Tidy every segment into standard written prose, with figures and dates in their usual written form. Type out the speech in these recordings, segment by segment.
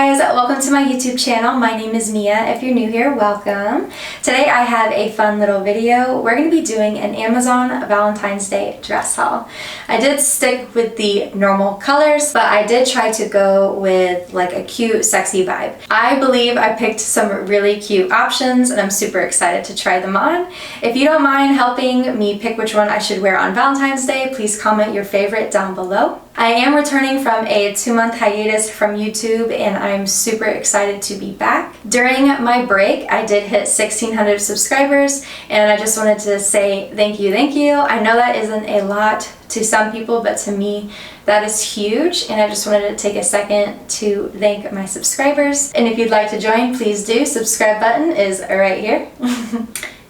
guys, welcome to my YouTube channel. My name is Mia. If you're new here, welcome. Today I have a fun little video. We're going to be doing an Amazon Valentine's Day dress haul. I did stick with the normal colors, but I did try to go with like a cute, sexy vibe. I believe I picked some really cute options and I'm super excited to try them on. If you don't mind helping me pick which one I should wear on Valentine's Day, please comment your favorite down below. I am returning from a 2-month hiatus from YouTube and I'm super excited to be back. During my break, I did hit 1,600 subscribers and I just wanted to say thank you, thank you. I know that isn't a lot to some people, but to me, that is huge and I just wanted to take a second to thank my subscribers. And if you'd like to join, please do. Subscribe button is right here.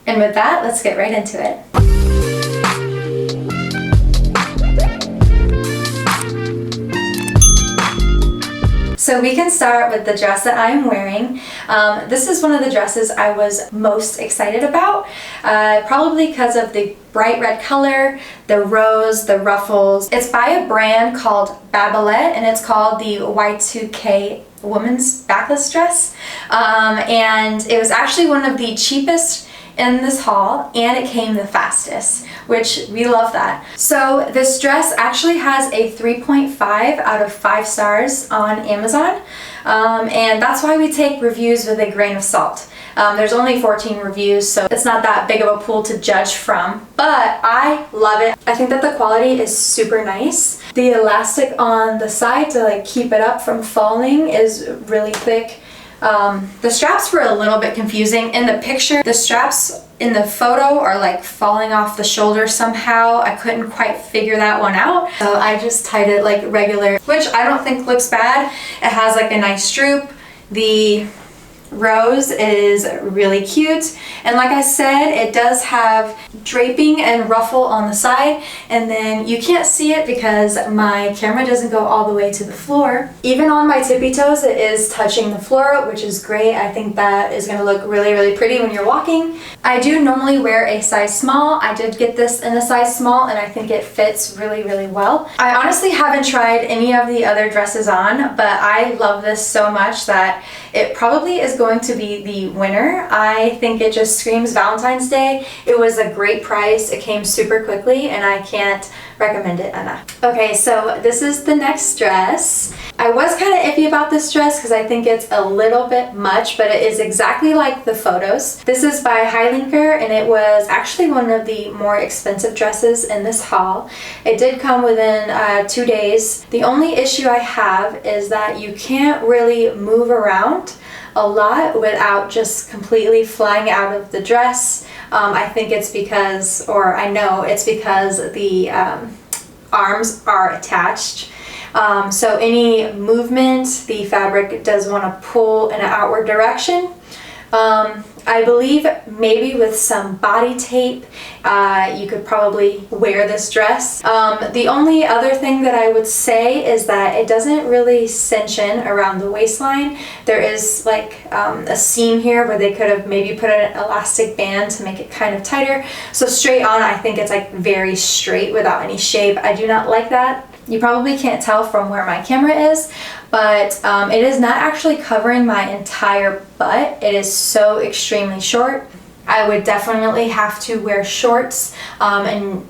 And with that, let's get right into it. So we can start with the dress that I'm wearing. This is one of the dresses I was most excited about, probably because of the bright red color, the rose, the ruffles. It's by a brand called Backless and it's called the Y2K woman's backless dress. And it was actually one of the cheapest in this haul and it came the fastest, which we love that. So this dress actually has a 3.5 out of 5 stars on Amazon, and that's why we take reviews with a grain of salt. There's only 14 reviews, so it's not that big of a pool to judge from, but I love it. I think that the quality is super nice. The elastic on the side to like keep it up from falling is really thick. The straps were a little bit confusing. In the picture, the straps in the photo are like falling off the shoulder somehow. I couldn't quite figure that one out. So I just tied it like regular, which I don't think looks bad. It has like a nice droop. The rose is really cute. And like I said, it does have draping and ruffle on the side. And then you can't see it because my camera doesn't go all the way to the floor. Even on my tippy toes, it is touching the floor, which is great. I think that is going to look really, really pretty when you're walking. I do normally wear a size small. I did get this in a size small and I think it fits really, really well. I honestly haven't tried any of the other dresses on, but I love this so much that it probably is going to be the winner. I think it just screams Valentine's Day. It was a great price. It came super quickly and I can't recommend it enough. Okay, so this is the next dress. I was kind of iffy about this dress because I think it's a little bit much, but it is exactly like the photos. This is by Highlinker and it was actually one of the more expensive dresses in this haul. It did come within 2 days. The only issue I have is that you can't really move around a lot without just completely flying out of the dress. I think it's because, or I know it's because the arms are attached. So any movement, the fabric does want to pull in an outward direction. I believe maybe with some body tape, you could probably wear this dress. The only other thing that I would say is that it doesn't really cinch in around the waistline. There is like a seam here where they could have maybe put an elastic band to make it kind of tighter. So straight on, I think it's like very straight without any shape. I do not like that. You probably can't tell from where my camera is, but it is not actually covering my entire butt. It is so extremely short. I would definitely have to wear shorts, and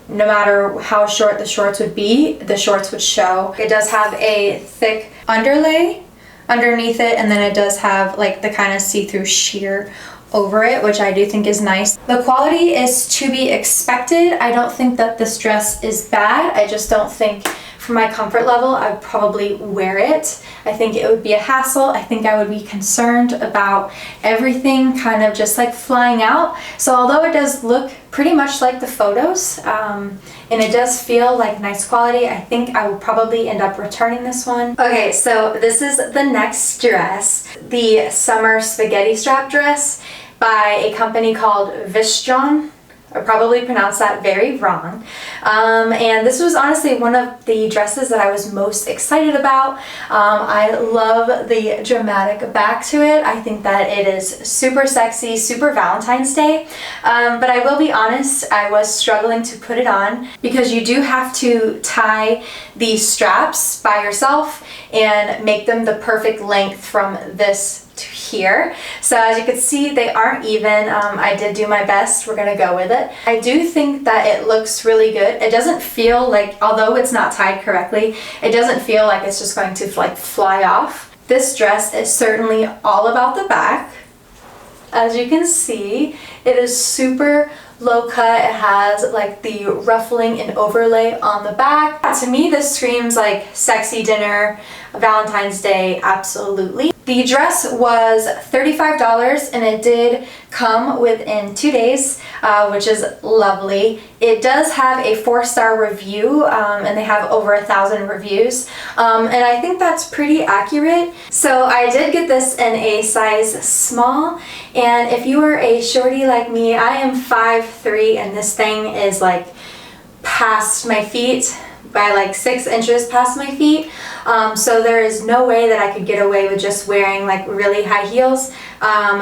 no matter how short the shorts would be, the shorts would show. It does have a thick underlay underneath it, and then it does have like the kind of see-through sheer over it, which I do think is nice. The quality is to be expected. I don't think that this dress is bad. I just don't think for my comfort level I'd probably wear it. I think it would be a hassle. I think I would be concerned about everything kind of just like flying out. So although it does look pretty much like the photos, and it does feel like nice quality, I think I will probably end up returning this one. Okay, so this is the next dress, the summer spaghetti strap dress by a company called Vistjon. I probably pronounced that very wrong. And this was honestly one of the dresses that I was most excited about. I love the dramatic back to it. I think that it is super sexy, super Valentine's Day. But I will be honest, I was struggling to put it on because you do have to tie these straps by yourself and make them the perfect length from this to here. So as you can see, they aren't even. I did do my best. We're gonna go with it. I do think that it looks really good. It doesn't feel like, although it's not tied correctly, it doesn't feel like it's just going to like fly off. This dress is certainly all about the back. As you can see, it is super low cut. It has like the ruffling and overlay on the back. To me, this screams like sexy dinner, Valentine's Day, absolutely. The dress was $35 and it did come within 2 days, which is lovely. It does have a 4-star review and they have over 1,000 reviews. And I think that's pretty accurate. So I did get this in a size small. And if you are a shorty like me, I am 5'3" and this thing is like past my feet by like 6 inches past my feet. So there is no way that I could get away with just wearing like really high heels.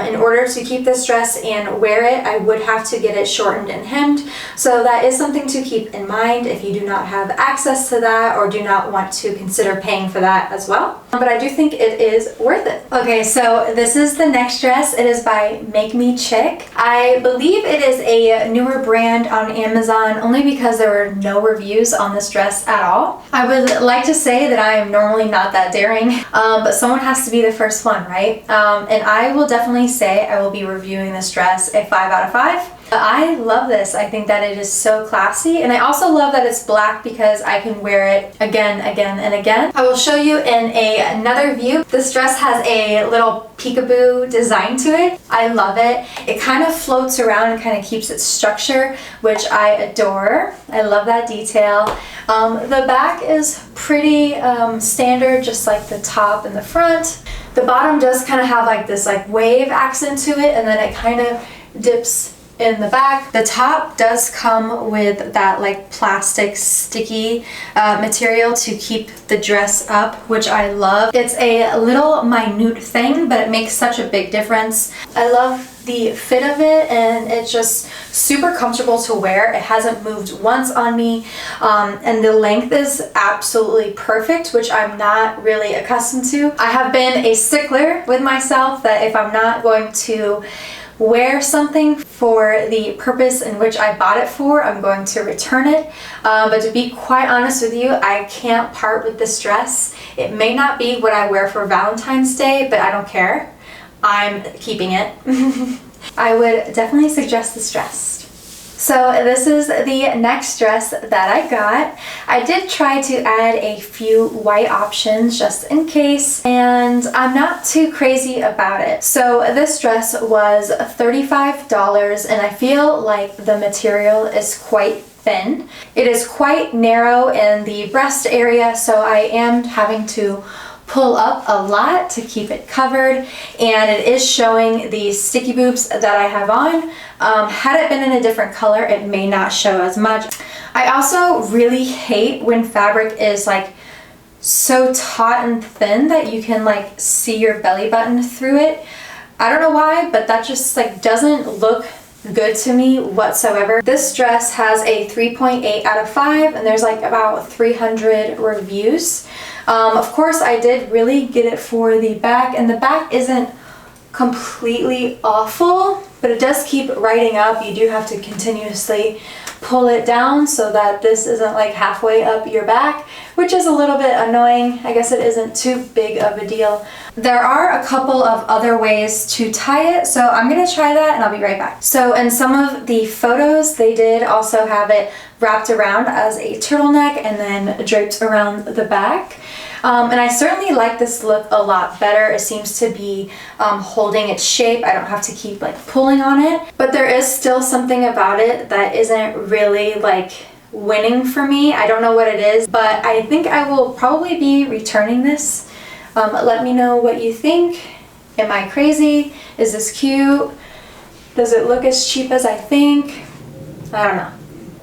In order to keep this dress and wear it, I would have to get it shortened and hemmed. So that is something to keep in mind if you do not have access to that or do not want to consider paying for that as well. But I do think it is worth it. Okay, so this is the next dress. It is by Make Me Chick. I believe it is a newer brand on Amazon only because there were no reviews on this dress at all. I would like to say that I am normally not that daring, but someone has to be the first one, right? And I will definitely say I will be reviewing this dress a 5 out of 5. I love this. I think that it is so classy, and I also love that it's black because I can wear it again, and again. I will show you in another view. This dress has a little peekaboo design to it. I love it. It kind of floats around and kind of keeps its structure, which I adore. I love that detail. The back is pretty standard, just like the top and the front. The bottom does kind of have like this like wave accent to it, and then it kind of dips in the back. The top does come with that like plastic sticky material to keep the dress up, which I love. It's a little minute thing, but it makes such a big difference. I love the fit of it, and it's just super comfortable to wear. It hasn't moved once on me, and the length is absolutely perfect, which I'm not really accustomed to. I have been a stickler with myself that if I'm not going to wear something for the purpose in which I bought it for, I'm going to return it. But to be quite honest with you, I can't part with this dress. It may not be what I wear for Valentine's Day, but I don't care. I'm keeping it. I would definitely suggest this dress. So this is the next dress that I got. I did try to add a few white options just in case, and I'm not too crazy about it. So this dress was $35, and I feel like the material is quite thin. It is quite narrow in the breast area, so I am having to pull up a lot to keep it covered, and it is showing the sticky boobs that I have on. Had it been in a different color, it may not show as much. I also really hate when fabric is like so taut and thin that you can like see your belly button through it. I don't know why, but that just like doesn't look good to me whatsoever. This dress has a 3.8 out of 5, and there's like about 300 reviews. Of course, I did really get it for the back, and the back isn't completely awful, but it does keep riding up. You do have to continuously pull it down so that this isn't like halfway up your back, which is a little bit annoying. I guess it isn't too big of a deal. There are a couple of other ways to tie it, so I'm gonna try that and I'll be right back. So in some of the photos, they did also have it wrapped around as a turtleneck and then draped around the back. And I certainly like this look a lot better. It seems to be holding its shape. I don't have to keep like pulling on it, but there is still something about it that isn't really like winning for me. I don't know what it is, but I think I will probably be returning this. Let me know what you think. Am I crazy? Is this cute? Does it look as cheap as I think? I don't know.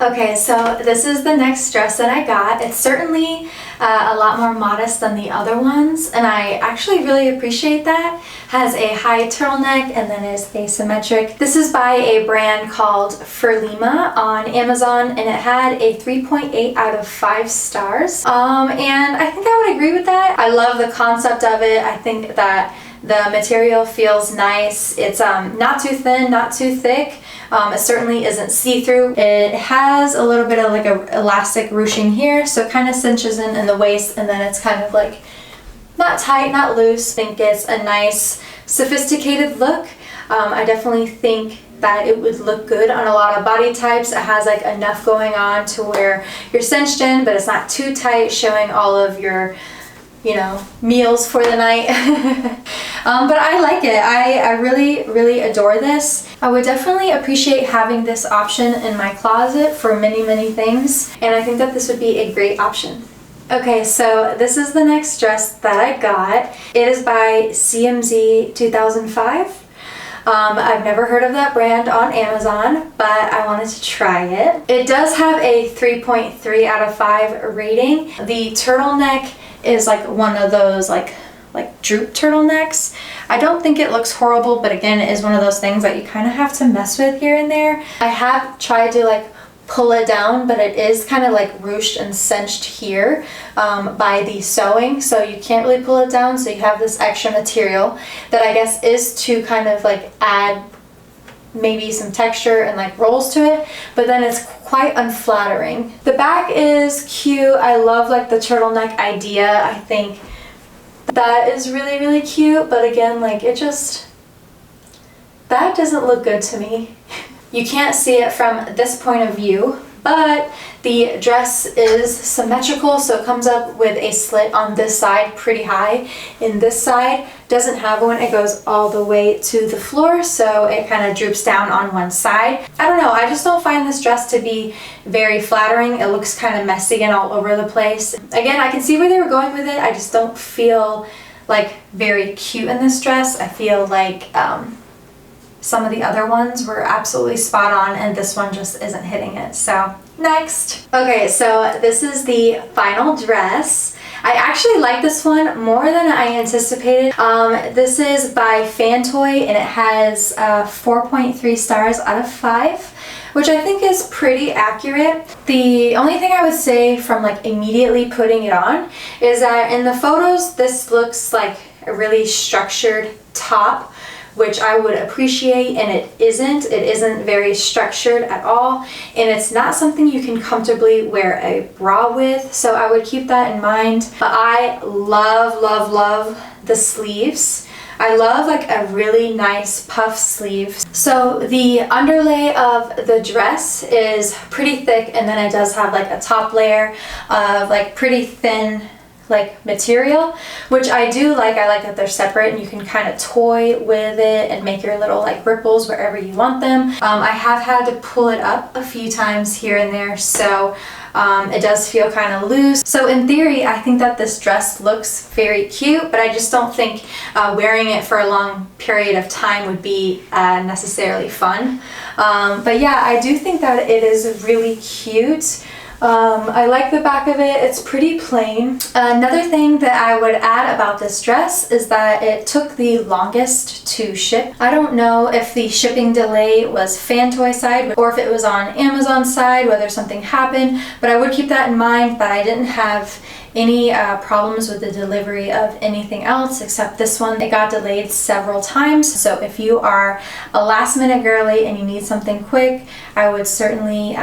Okay, so this is the next dress that I got. It's certainly a lot more modest than the other ones, and I actually really appreciate that. Has a high turtleneck and then is asymmetric. This is by a brand called Furlima on Amazon, and it had a 3.8 out of 5 stars. And I think I would agree with that. I love the concept of it. I think that the material feels nice. It's not too thin, not too thick. It certainly isn't see-through. It has a little bit of like a elastic ruching here, so it kind of cinches in the waist, and then it's kind of like not tight, not loose. I think it's a nice, sophisticated look. I definitely think that it would look good on a lot of body types. It has like enough going on to where you're cinched in, but it's not too tight, showing all of your, you know, meals for the night. But I like it. I really adore this. I would definitely appreciate having this option in my closet for many things, and I think that this would be a great option. Okay, so this is the next dress that I got. It is by CMZ 2005. I've never heard of that brand on Amazon, but I wanted to try it. It does have a 3.3 out of 5 rating. The turtleneck is like one of those like droop turtlenecks. I don't think it looks horrible, but again, it is one of those things that you kind of have to mess with here and there. I have tried to like pull it down, but it is kind of like ruched and cinched here by the sewing, so you can't really pull it down, so you have this extra material that I guess is to kind of like add maybe some texture and like rolls to it, but then it's quite unflattering. The back is cute. I love like the turtleneck idea. I think that is really cute, but again, like it just, that doesn't look good to me. You can't see it from this point of view, but the dress is symmetrical, so it comes up with a slit on this side pretty high. In this side doesn't have one. It goes all the way to the floor, so it kind of droops down on one side. I don't know, I just don't find this dress to be very flattering. It looks kind of messy and all over the place. Again, I can see where they were going with it. I just don't feel like very cute in this dress. I feel like some of the other ones were absolutely spot on, and this one just isn't hitting it. So next. Okay, so this is the final dress. I actually like this one more than I anticipated. This is by Fantoy, and it has 4.3 stars out of 5, which I think is pretty accurate. The only thing I would say from like immediately putting it on is that in the photos, this looks like a really structured top, which I would appreciate, and it isn't. It isn't very structured at all, and it's not something you can comfortably wear a bra with, so I would keep that in mind. But I love the sleeves. I love like a really nice puff sleeve. So the underlay of the dress is pretty thick, and then it does have like a top layer of like pretty thin like material, which I do like. I like that they're separate and you can kind of toy with it and make your little like ripples wherever you want them. I have had to pull it up a few times here and there, so it does feel kind of loose. So in theory, I think that this dress looks very cute, but I just don't think wearing it for a long period of time would be necessarily fun. But yeah, I do think that it is really cute. I like the back of it. It's pretty plain. Another thing that I would add about this dress is that it took the longest to ship. I don't know if the shipping delay was Fantoy side or if it was on Amazon side, whether something happened, but I would keep that in mind that I didn't have any problems with the delivery of anything else except this one. It got delayed several times, so if you are a last minute girly and you need something quick, I would certainly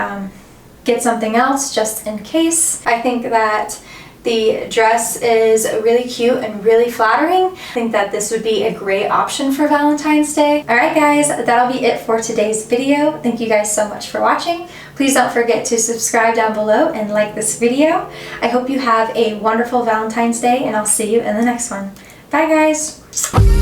get something else just in case. I think that the dress is really cute and really flattering. I think that this would be a great option for Valentine's Day. Alright guys, that'll be it for today's video. Thank you guys so much for watching. Please don't forget to subscribe down below and like this video. I hope you have a wonderful Valentine's Day, and I'll see you in the next one. Bye guys!